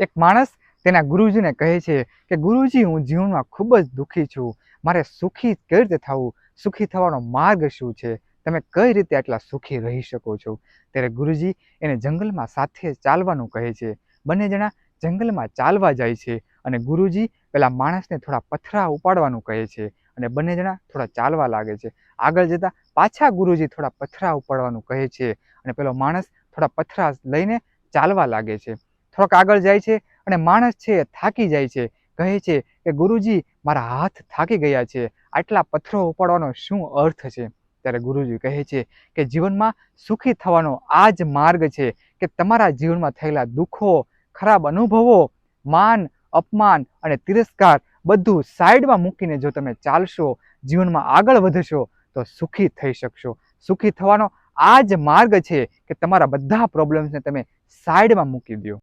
એક માણસ તેના ગુરુજીને કહે છે કે ગુરુજી, હું જીવનમાં ખૂબ જ દુઃખી છું, મારે સુખી કઈ રીતે થવું, સુખી થવાનો માર્ગ શું છે, તમે કઈ રીતે આટલા સુખી રહી શકો છો? ત્યારે ગુરુજી એને જંગલમાં સાથે ચાલવાનું કહે છે. બંને જણા જંગલમાં ચાલવા જાય છે અને ગુરુજી પેલા માણસને થોડા પથરા ઉપાડવાનું કહે છે અને બંને જણા થોડા ચાલવા લાગે છે. આગળ જતા પાછા ગુરુજી થોડા પથરા ઉપાડવાનું કહે છે અને પેલો માણસ થોડા પથરા લઈને ચાલવા લાગે છે. થોડોક આગળ જાય છે અને માણસ છે એ થાકી જાય છે. કહે છે કે ગુરુજી, મારા હાથ થાકી ગયા છે, આટલા પથ્થરો ઉપાડવાનો શું અર્થ છે? ત્યારે ગુરુજી કહે છે કે જીવનમાં સુખી થવાનો આ જ માર્ગ છે કે તમારા જીવનમાં થયેલા દુઃખો, ખરાબ અનુભવો, માન, અપમાન અને તિરસ્કાર બધું સાઈડમાં મૂકીને જો તમે ચાલશો, જીવનમાં આગળ વધશો તો સુખી થઈ શકશો. સુખી થવાનો આ જ માર્ગ છે કે તમારા બધા પ્રોબ્લેમ્સને તમે સાઈડમાં મૂકી દો.